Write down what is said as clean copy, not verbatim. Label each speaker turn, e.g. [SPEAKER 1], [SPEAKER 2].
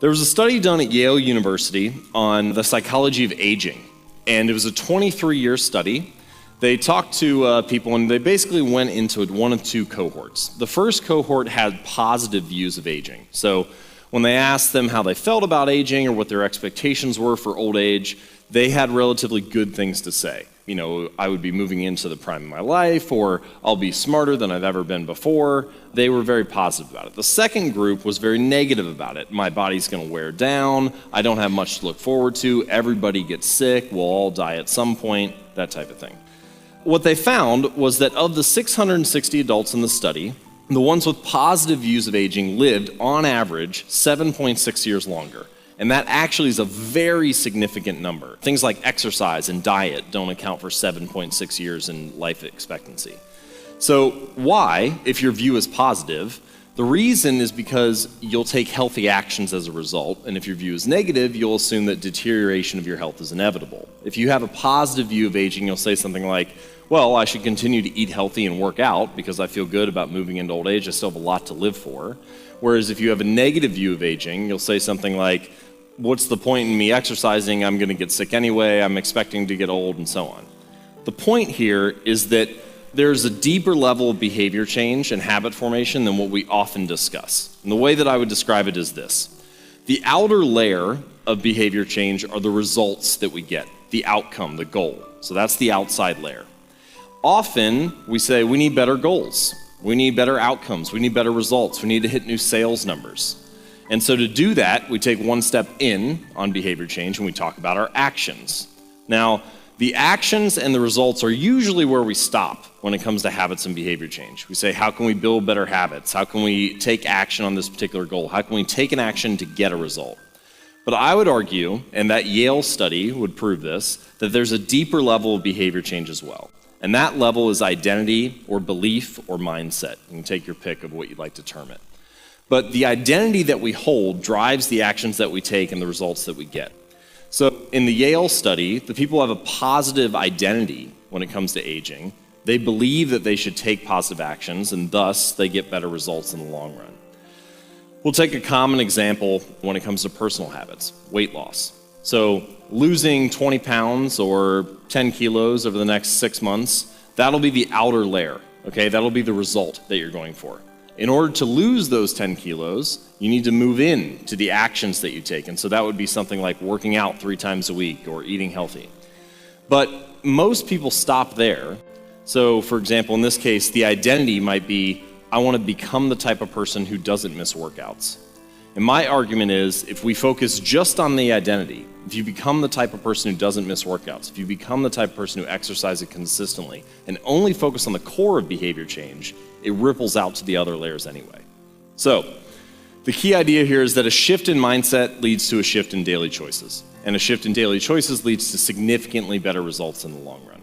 [SPEAKER 1] There was a study done at Yale University on the psychology of aging, and it was a 23-year study. They talked to people, and they basically went into one of two cohorts. The first cohort had positive views of aging. So when they asked them how they felt about aging or what their expectations were for old age, they had relatively good things to say. You know, I would be moving into the prime of my life, or I'll be smarter than I've ever been before. They were very positive about it. The second group was very negative about it. My body's going to wear down. I don't have much to look forward to. Everybody gets sick. We'll all die at some point, that type of thing. What they found was that of the 660 adults in the study, the ones with positive views of aging lived, on average, 7.6 years longer. And that actually is a very significant number. Things like exercise and diet don't account for 7.6 years in life expectancy. So why, if your view is positive? The reason is because you'll take healthy actions as a result, and if your view is negative, you'll assume that deterioration of your health is inevitable. If you have a positive view of aging, you'll say something like, well, I should continue to eat healthy and work out because I feel good about moving into old age. I still have a lot to live for. Whereas if you have a negative view of aging, you'll say something like, what's the point in me exercising? I'm going to get sick anyway. I'm expecting to get old, and so on. The point here is that there's a deeper level of behavior change and habit formation than what we often discuss. And the way that I would describe it is this. The outer layer of behavior change are the results that we get, the outcome, the goal. So that's the outside layer. Often we say we need better goals. We need better outcomes. We need better results. We need to hit new sales numbers. And so to do that, we take one step in on behavior change and we talk about our actions. Now, the actions and the results are usually where we stop when it comes to habits and behavior change. We say, how can we build better habits? How can we take action on this particular goal? How can we take an action to get a result? But I would argue, and that Yale study would prove this, that there's a deeper level of behavior change as well. And that level is identity or belief or mindset. You can take your pick of what you'd like to term it. But the identity that we hold drives the actions that we take and the results that we get. So in the Yale study, the people have a positive identity when it comes to aging. They believe that they should take positive actions, and thus they get better results in the long run. We'll take a common example when it comes to personal habits, weight loss. So losing 20 pounds or 10 kilos over the next 6 months, that'll be the outer layer, okay? That'll be the result that you're going for. In order to lose those 10 kilos, you need to move in to the actions that you take. And so that would be something like working out 3 times a week or eating healthy. But most people stop there. So for example, in this case, the identity might be, I want to become the type of person who doesn't miss workouts. And my argument is, if we focus just on the identity, if you become the type of person who doesn't miss workouts, if you become the type of person who exercises consistently, and only focus on the core of behavior change, it ripples out to the other layers anyway. So, the key idea here is that a shift in mindset leads to a shift in daily choices. And a shift in daily choices leads to significantly better results in the long run.